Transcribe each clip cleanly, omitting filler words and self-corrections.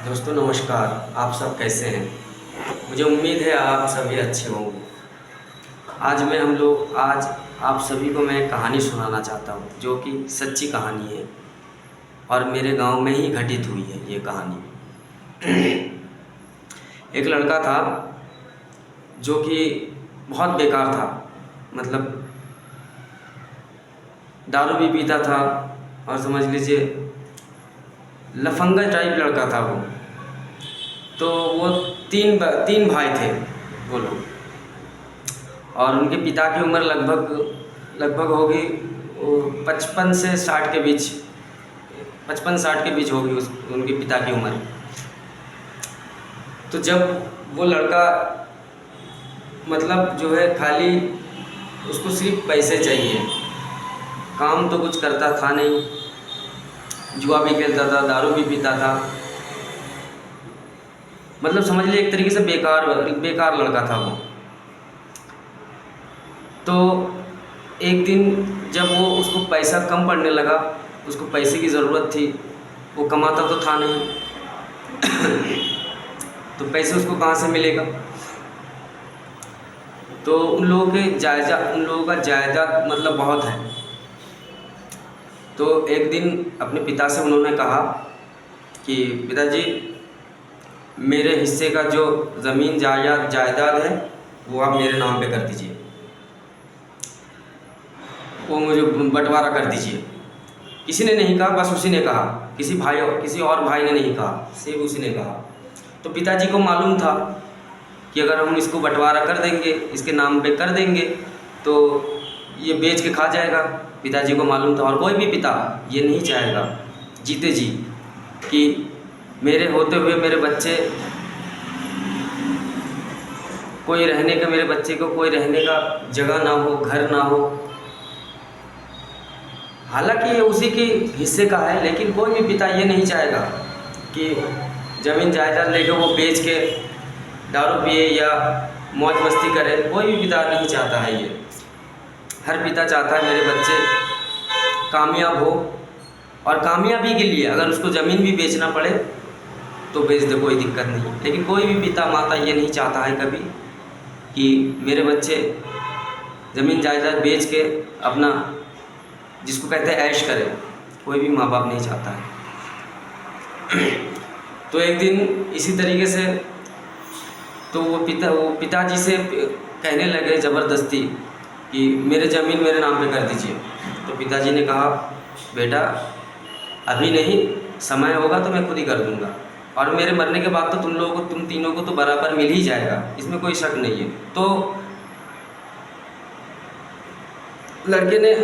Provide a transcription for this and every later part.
दोस्तों नमस्कार। आप सब कैसे हैं? मुझे उम्मीद है आप सभी अच्छे होंगे। आज आप सभी को मैं कहानी सुनाना चाहता हूँ जो कि सच्ची कहानी है और मेरे गांव में ही घटित हुई है ये कहानी। एक लड़का था जो कि बहुत बेकार था। मतलब दारू भी पीता था और समझ लीजिए लफंगा टाइप लड़का था वो। तो वो तीन भाई थे वो लोग, और उनके पिता की उम्र लगभग लगभग होगी 55 से 60 के बीच, 55-60 के बीच होगी उनके पिता की उम्र। तो जब वो लड़का मतलब जो है खाली उसको सिर्फ पैसे चाहिए, काम तो कुछ करता था नहीं, जुआ भी खेलता था, दारू भी पीता था। मतलब समझ लीजिए एक तरीके से बेकार बेकार लड़का था वो। तो एक दिन जब वो उसको पैसा कम पड़ने लगा, उसको पैसे की ज़रूरत थी, वो कमाता तो था नहीं। तो पैसे उसको कहाँ से मिलेगा? तो उन लोगों का जायदाद मतलब बहुत है। तो एक दिन अपने पिता से उन्होंने कहा कि पिताजी, मेरे हिस्से का जो ज़मीन जायदाद है वो आप मेरे नाम पे कर दीजिए, वो मुझे बंटवारा कर दीजिए। किसी ने नहीं कहा, बस उसी ने कहा, किसी और भाई ने नहीं कहा, सिर्फ उसी ने कहा। तो पिताजी को मालूम था कि अगर हम इसको बंटवारा कर देंगे, इसके नाम पे कर देंगे तो ये बेच के खा जाएगा। पिताजी को मालूम था, और कोई भी पिता ये नहीं चाहेगा जीते जी कि मेरे होते हुए मेरे बच्चे मेरे बच्चे को कोई रहने का जगह ना हो, घर ना हो। हालांकि ये उसी के हिस्से का है, लेकिन कोई भी पिता ये नहीं चाहेगा कि ज़मीन जायदाद लेकर वो बेच के दारू पिए या मौज मस्ती करे। कोई भी पिता नहीं चाहता है ये। हर पिता चाहता है मेरे बच्चे कामयाब हो, और कामयाबी के लिए अगर उसको ज़मीन भी बेचना पड़े तो बेच दे, कोई दिक्कत नहीं। लेकिन कोई भी पिता माता ये नहीं चाहता है कभी कि मेरे बच्चे ज़मीन जायदाद बेच के अपना, जिसको कहते हैं ऐश करें। कोई भी माँ बाप नहीं चाहता है। तो एक दिन इसी तरीके से तो वो पिताजी से कहने लगे ज़बरदस्ती कि मेरे ज़मीन मेरे नाम पे कर दीजिए। तो पिताजी ने कहा, बेटा अभी नहीं, समय होगा तो मैं खुद ही कर दूंगा, और मेरे मरने के बाद तो तुम तीनों को तो बराबर मिल ही जाएगा, इसमें कोई शक नहीं है। तो लड़के ने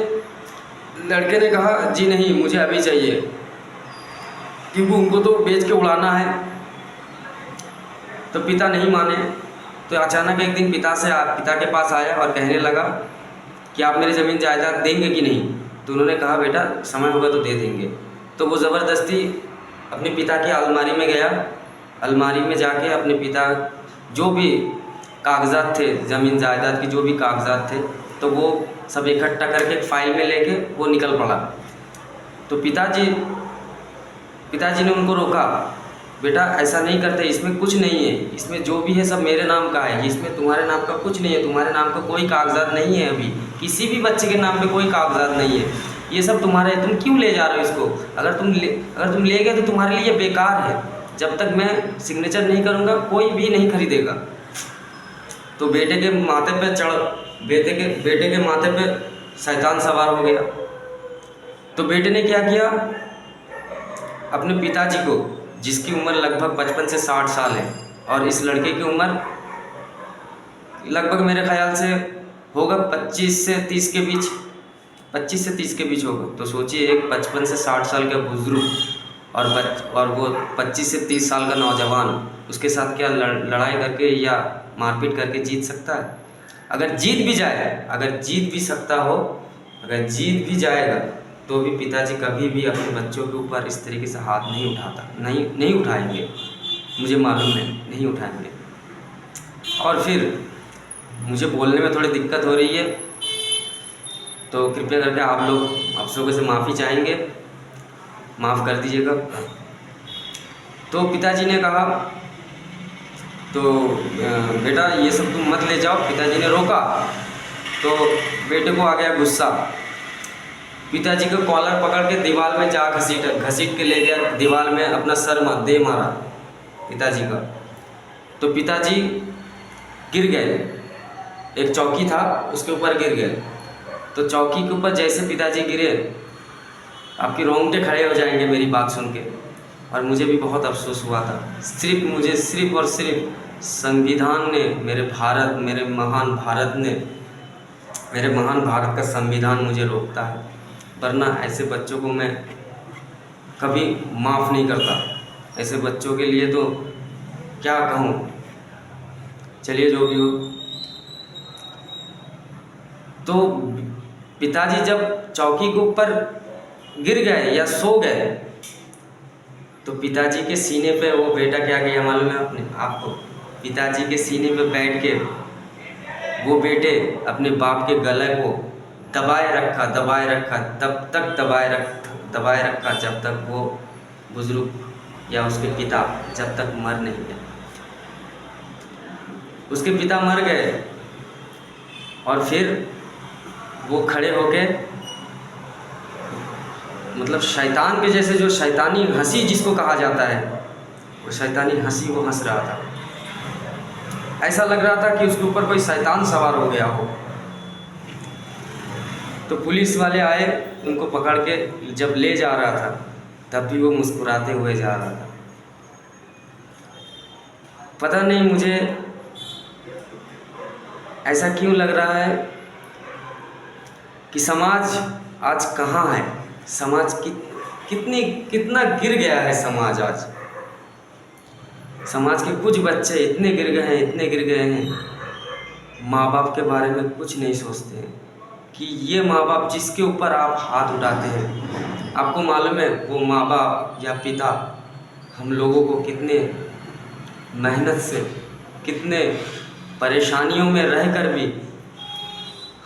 कहा, जी नहीं, मुझे अभी चाहिए, क्योंकि उनको तो बेच के उड़ाना है। तो पिता नहीं माने। तो अचानक एक दिन पिता के पास आया और कहने लगा कि आप मेरी ज़मीन जायदाद देंगे कि नहीं? तो उन्होंने कहा, बेटा समय होगा तो दे देंगे। तो वो ज़बरदस्ती अपने पिता की अलमारी में गया। अलमारी में जाके अपने पिता जो भी कागज़ात थे, ज़मीन जायदाद की जो भी कागज़ात थे, तो वो सब इकट्ठा करके एक फ़ाइल में लेके वो निकल पड़ा। तो पिताजी ने उनको रोका, बेटा ऐसा नहीं करते, इसमें कुछ नहीं है, इसमें जो भी है सब मेरे नाम का है, इसमें तुम्हारे नाम का कुछ नहीं है, तुम्हारे नाम का कोई कागजात नहीं है, अभी किसी भी बच्चे के नाम पे कोई कागजात नहीं है, ये सब तुम्हारे है, तुम क्यों ले जा रहे हो इसको? अगर तुम ले गए तो तुम्हारे लिए बेकार है, जब तक मैं सिग्नेचर नहीं करूँगा कोई भी नहीं खरीदेगा। तो बेटे के माथे पे शैतान सवार हो गया। तो बेटे ने क्या किया, अपने पिताजी को, जिसकी उम्र लगभग 55 से 60 साल है, और इस लड़के की उम्र लगभग मेरे ख्याल से होगा 25 से 30 के बीच, 25 से 30 के बीच होगा। तो सोचिए, एक 55 से 60 साल का बुजुर्ग और वो 25 से 30 साल का नौजवान, उसके साथ क्या लड़ाई करके या मारपीट करके जीत सकता है? अगर जीत भी सकता हो, अगर जीत भी जाएगा तो भी पिताजी कभी भी अपने बच्चों के ऊपर इस तरीके से हाथ नहीं उठाएंगे। मुझे मालूम है, नहीं उठाएंगे। और फिर मुझे बोलने में थोड़ी दिक्कत हो रही है, तो कृपया करके आप लोगों से माफ़ी चाहेंगे, माफ़ कर दीजिएगा। तो पिताजी ने कहा तो बेटा ये सब तुम मत ले जाओ। पिताजी ने रोका तो बेटे को आ गया गुस्सा। पिताजी को कॉलर पकड़ के दीवार में जा घसीट के ले गया, दीवार में अपना सर दे मारा पिताजी का। तो पिताजी गिर गए, एक चौकी था उसके ऊपर गिर गए। तो चौकी के ऊपर जैसे पिताजी गिरे, आपके रोंगटे खड़े हो जाएंगे मेरी बात सुन के। और मुझे भी बहुत अफसोस हुआ था। सिर्फ और सिर्फ संविधान ने, मेरे महान भारत का संविधान मुझे रोकता है, वरना ऐसे बच्चों को मैं कभी माफ़ नहीं करता। ऐसे बच्चों के लिए तो क्या कहूँ। चलिए जो भी हो। तो पिताजी जब चौकी के ऊपर गिर गए या सो गए, तो पिताजी के सीने पे वो बेटा क्या किया मालूम है आपको? पिताजी के सीने पे बैठ के वो बेटे अपने बाप के गले को दबाए रखा, तब तक दबाए रखा जब तक वो बुजुर्ग या उसके पिता जब तक मर नहीं गए। उसके पिता मर गए और फिर वो खड़े होके, मतलब शैतान के जैसे, जो शैतानी हंसी जिसको कहा जाता है, वो शैतानी हंसी वो हंस रहा था। ऐसा लग रहा था कि उसके ऊपर कोई शैतान सवार हो गया हो। तो पुलिस वाले आए, उनको पकड़ के जब ले जा रहा था तब भी वो मुस्कुराते हुए जा रहा था। पता नहीं मुझे ऐसा क्यों लग रहा है कि समाज आज कहाँ है, समाज कितना गिर गया है समाज आज। समाज के कुछ बच्चे इतने गिर गए हैं, माँ बाप के बारे में कुछ नहीं सोचते हैं कि ये माँ बाप जिसके ऊपर आप हाथ उठाते हैं, आपको मालूम है वो माँ बाप या पिता हम लोगों को कितने मेहनत से, कितने परेशानियों में रहकर भी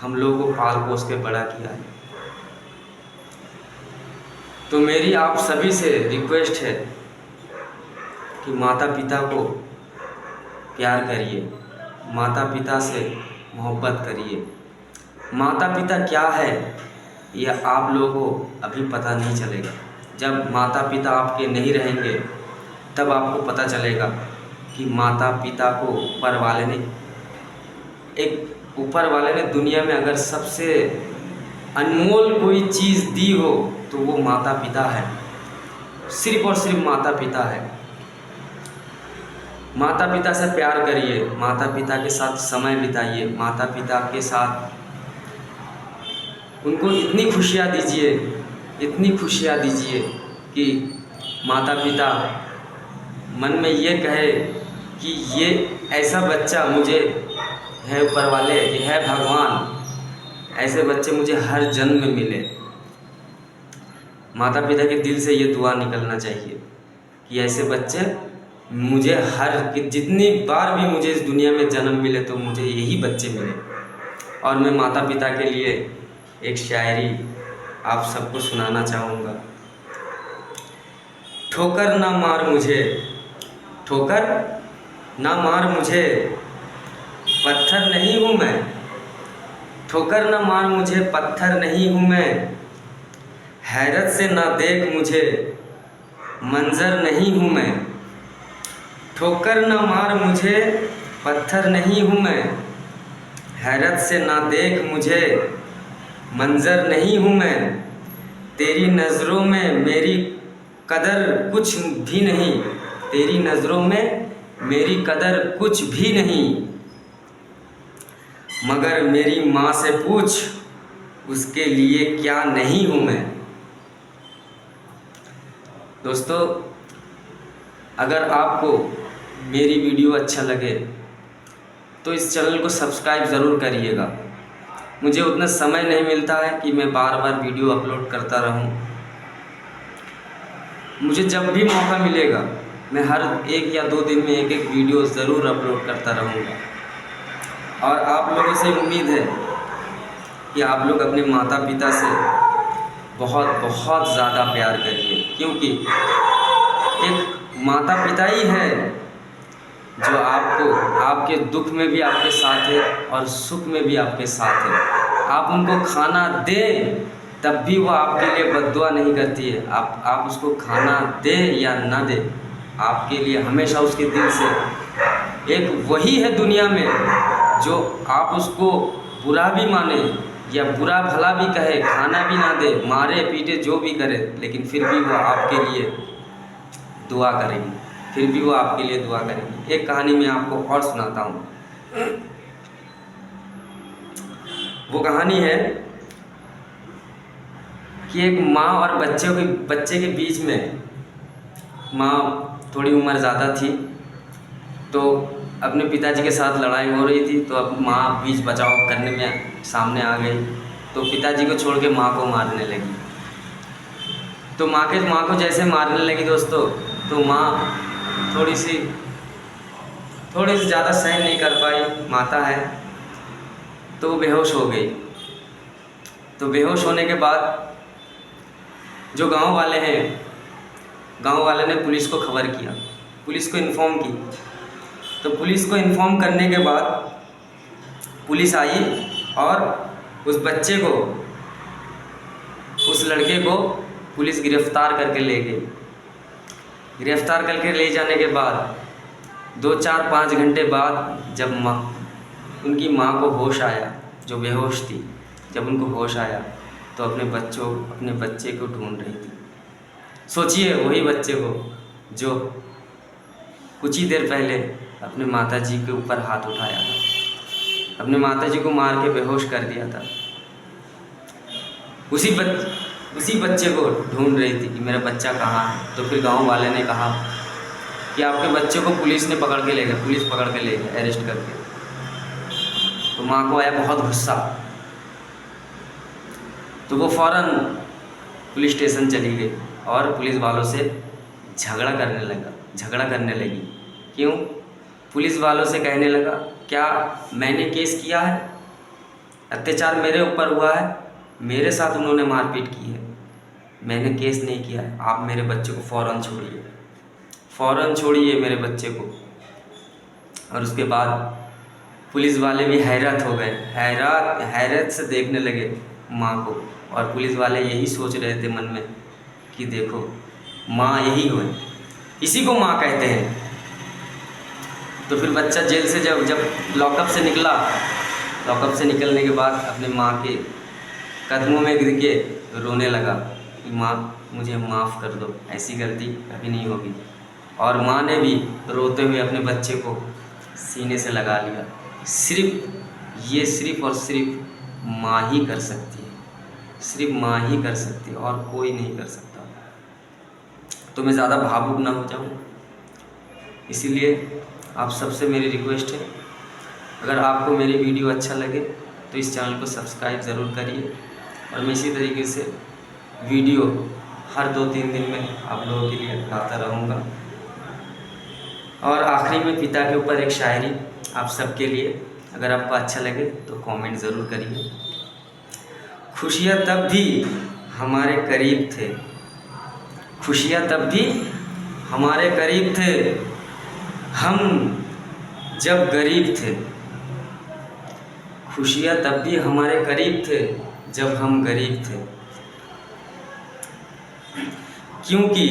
हम लोगों को पाल पोस के बड़ा किया है। तो मेरी आप सभी से रिक्वेस्ट है कि माता पिता को प्यार करिए, माता पिता से मोहब्बत करिए। माता पिता क्या है ये आप लोगों को अभी पता नहीं चलेगा। जब माता पिता आपके नहीं रहेंगे तब आपको पता चलेगा कि माता पिता को ऊपर वाले ने दुनिया में अगर सबसे अनमोल कोई चीज़ दी हो तो वो माता पिता है, सिर्फ और सिर्फ माता पिता है। माता पिता से प्यार करिए, माता पिता के साथ समय बिताइए, माता पिता के साथ उनको इतनी खुशियाँ दीजिए कि माता पिता मन में ये कहे कि ये ऐसा बच्चा मुझे है, ऊपर वाले है भगवान, ऐसे बच्चे मुझे हर जन्म में मिले। माता पिता के दिल से ये दुआ निकलना चाहिए कि ऐसे बच्चे मुझे जितनी बार भी मुझे इस दुनिया में जन्म मिले तो मुझे यही बच्चे मिले। और मैं माता पिता के लिए एक शायरी आप सबको सुनाना चाहूँगा। ठोकर ना मार मुझे, पत्थर नहीं हूँ मैं। ठोकर ना मार मुझे, पत्थर नहीं हूँ मैं। हैरत से ना देख मुझे, मंजर नहीं हूँ मैं। ठोकर ना मार मुझे, पत्थर नहीं हूँ मैं। हैरत से ना देख मुझे, मंजर नहीं हूँ मैं। तेरी नज़रों में मेरी कदर कुछ भी नहीं, तेरी नज़रों में मेरी कदर कुछ भी नहीं। मगर मेरी माँ से पूछ, उसके लिए क्या नहीं हूँ मैं। दोस्तों, अगर आपको मेरी वीडियो अच्छा लगे तो इस चैनल को सब्सक्राइब ज़रूर करिएगा। मुझे उतना समय नहीं मिलता है कि मैं बार बार वीडियो अपलोड करता रहूं। मुझे जब भी मौका मिलेगा मैं हर 1 या 2 दिन में एक वीडियो ज़रूर अपलोड करता रहूँगा। और आप लोगों से उम्मीद है कि आप लोग अपने माता पिता से बहुत बहुत ज़्यादा प्यार करिए, क्योंकि एक माता पिता ही है जो आपको आपके दुख में भी आपके साथ है और सुख में भी आपके साथ है। आप उनको खाना दें तब भी वो आपके लिए बद्दुआ नहीं करती है। आप उसको खाना दें या ना दें, आपके लिए हमेशा उसके दिल से एक वही है दुनिया में जो आप उसको बुरा भी माने या बुरा भला भी कहे, खाना भी ना दे, मारे पीटे जो भी करे, लेकिन फिर भी वो आपके लिए दुआ करेगी, फिर भी वो आपके लिए दुआ करेगी। एक कहानी मैं आपको और सुनाता हूँ। वो कहानी है कि एक माँ और बच्चे के बीच में, माँ थोड़ी उम्र ज़्यादा थी तो अपने पिताजी के साथ लड़ाई हो रही थी, तो अब माँ बीच बचाव करने में सामने आ गई, तो पिताजी को छोड़ के माँ को मारने लगी। तो माँ को जैसे मारने लगी दोस्तों, तो माँ थोड़ी सी ज़्यादा सहन नहीं कर पाई, माता है, तो वो बेहोश हो गई। तो बेहोश होने के बाद जो गांव वाले हैं, गांव वाले ने पुलिस को खबर किया, पुलिस को इन्फॉर्म की। तो पुलिस को इन्फॉर्म करने के बाद पुलिस आई और उस बच्चे को, उस लड़के को पुलिस गिरफ़्तार करके ले गई। गिरफ़्तार करके ले जाने के बाद 2-4-5 घंटे बाद जब उनकी माँ को होश आया, जो बेहोश थी, जब उनको होश आया तो अपने बच्चे को ढूंढ रही थी। सोचिए, वही बच्चे को जो कुछ ही देर पहले अपने माताजी के ऊपर हाथ उठाया था, अपने माताजी को मार के बेहोश कर दिया था, उसी बच्चे को ढूंढ रही थी कि मेरा बच्चा कहाँ है। तो फिर गांव वाले ने कहा कि आपके बच्चे को पुलिस पकड़ के ले गई, अरेस्ट करके। तो माँ को आया बहुत गुस्सा, तो वो फ़ौरन पुलिस स्टेशन चली गई और पुलिस वालों से झगड़ा करने लगी। क्यों? पुलिस वालों से कहने लगा, क्या मैंने केस किया है? अत्याचार मेरे ऊपर हुआ है, मेरे साथ उन्होंने मारपीट की है, मैंने केस नहीं किया है। आप मेरे बच्चे को फ़ौरन छोड़िए मेरे बच्चे को। और उसके बाद पुलिस वाले भी हैरत हो गए, हैरत से देखने लगे माँ को। और पुलिस वाले यही सोच रहे थे मन में कि देखो, माँ यही हो, इसी को माँ कहते हैं। तो फिर बच्चा जेल से जब लॉकअप से निकला, लॉकअप से निकलने के बाद अपने माँ के कदमों में गिर के रोने लगा कि माँ मुझे माफ़ कर दो, ऐसी गलती कभी नहीं होगी। और माँ ने भी रोते हुए अपने बच्चे को सीने से लगा लिया। सिर्फ और सिर्फ माँ ही कर सकती है, सिर्फ माँ ही कर सकती है और कोई नहीं कर सकता। तो मैं ज़्यादा भावुक ना हो जाऊँ, इसीलिए आप सबसे मेरी रिक्वेस्ट है, अगर आपको मेरी वीडियो अच्छा लगे तो इस चैनल को सब्सक्राइब ज़रूर करिए। और मैं इसी तरीके से वीडियो हर 2-3 दिन में आप लोगों के लिए लाता रहूँगा। और आखिरी में पिता के ऊपर एक शायरी आप सबके लिए, अगर आपको अच्छा लगे तो कमेंट ज़रूर करिए। खुशियाँ तब भी हमारे करीब थे, खुशियाँ तब भी हमारे करीब थे, हम जब गरीब थे। खुशियाँ तब भी हमारे करीब थे जब हम गरीब थे, क्योंकि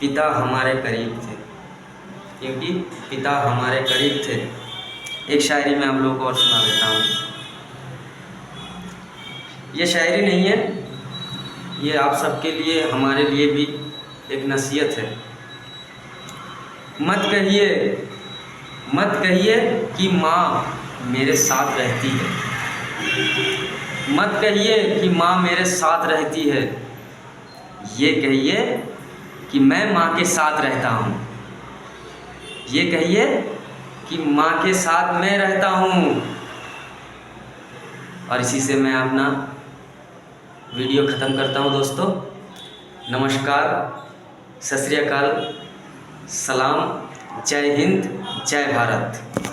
पिता हमारे करीब थे, क्योंकि पिता हमारे करीब थे। एक शायरी मैं आप लोगों को और सुना देता हूँ। ये शायरी नहीं है, ये आप सबके लिए, हमारे लिए भी एक नसीहत है। मत कहिए कि माँ मेरे साथ रहती है, मत कहिए कि माँ मेरे साथ रहती है, ये कहिए कि मैं माँ के साथ रहता हूँ, ये कहिए कि माँ के साथ मैं रहता हूँ। और इसी से मैं अपना वीडियो ख़त्म करता हूँ दोस्तों। नमस्कार, सत श्री अकाल, सलाम, जय हिंद, जय भारत।